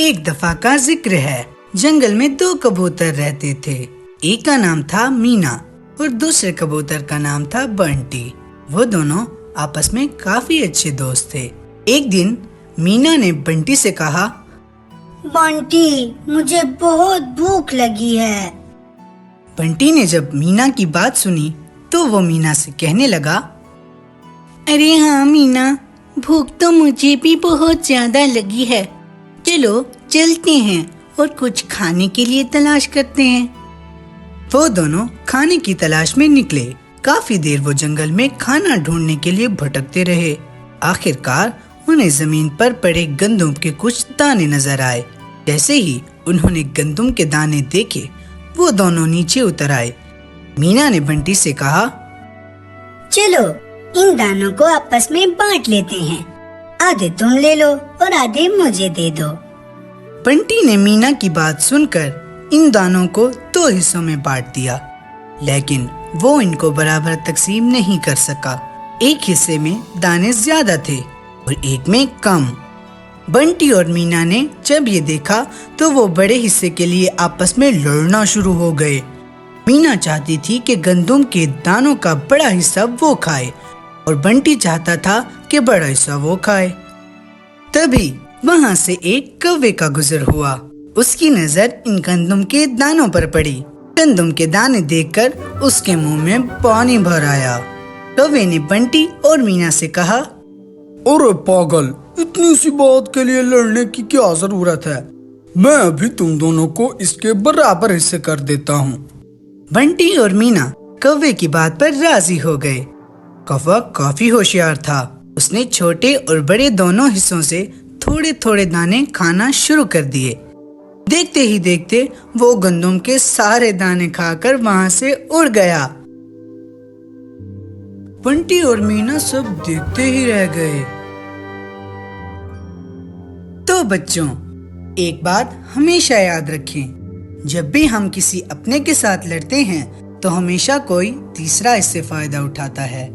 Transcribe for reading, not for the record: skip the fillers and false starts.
ایک دفعہ کا ذکر ہے، جنگل میں دو کبوتر رہتے تھے۔ ایک کا نام تھا مینا اور دوسرے کبوتر کا نام تھا بنٹی۔ وہ دونوں آپس میں کافی اچھے دوست تھے۔ ایک دن مینا نے بنٹی سے کہا، بنٹی، مجھے بہت بھوک لگی ہے۔ بنٹی نے جب مینا کی بات سنی تو وہ مینا سے کہنے لگا، ارے ہاں مینا، بھوک تو مجھے بھی بہت زیادہ لگی ہے، چلو چلتے ہیں اور کچھ کھانے کے لیے تلاش کرتے ہیں۔ وہ دونوں کھانے کی تلاش میں نکلے۔ کافی دیر وہ جنگل میں کھانا ڈھونڈنے کے لیے بھٹکتے رہے۔ آخر کار انہیں زمین پر پڑے گندم کے کچھ دانے نظر آئے۔ جیسے ہی انہوں نے گندم کے دانے دیکھے، وہ دونوں نیچے اتر آئے۔ مینا نے بنٹی سے کہا، چلو ان دانوں کو آپس میں بانٹ لیتے ہیں، آدھے تم لے لو اور آدھے مجھے دے دو۔ بنٹی نے مینا کی بات سن کر ان دانوں کو 2 حصوں میں بانٹ دیا، لیکن وہ ان کو برابر تقسیم نہیں کر سکا۔ ایک حصے میں دانے زیادہ تھے اور ایک میں کم۔ بنٹی اور مینا نے جب یہ دیکھا تو وہ بڑے حصے کے لیے آپس میں لڑنا شروع ہو گئے۔ مینا چاہتی تھی کہ گندم کے دانوں کا بڑا حصہ وہ کھائے اور بنٹی چاہتا تھا کہ بڑا حصہ وہ کھائے۔ تبھی وہاں سے ایک کوے کا گزر ہوا۔ اس کی نظر ان گندم کے دانوں پر پڑی۔ گندم کے دانے دیکھ کر اس کے منہ میں پانی بھر آیا۔ کوے نے بنٹی اور مینا سے کہا، ارے پاگل، اتنی سی بات کے لیے لڑنے کی کیا ضرورت ہے؟ میں ابھی تم دونوں کو اس کے برابر حصے کر دیتا ہوں۔ بنٹی اور مینا کوے کی بات پر راضی ہو گئے۔ کوا کافی ہوشیار تھا۔ اس نے چھوٹے اور بڑے دونوں حصوں سے تھوڑے تھوڑے دانے کھانا شروع کر دیے۔ دیکھتے ہی دیکھتے وہ گندم کے سارے دانے کھا کر وہاں سے اڑ گیا۔ بنٹی اور مینا سب دیکھتے ہی رہ گئے۔ تو بچوں، ایک بات ہمیشہ یاد رکھیں، جب بھی ہم کسی اپنے کے ساتھ لڑتے ہیں تو ہمیشہ کوئی تیسرا اس سے فائدہ اٹھاتا ہے۔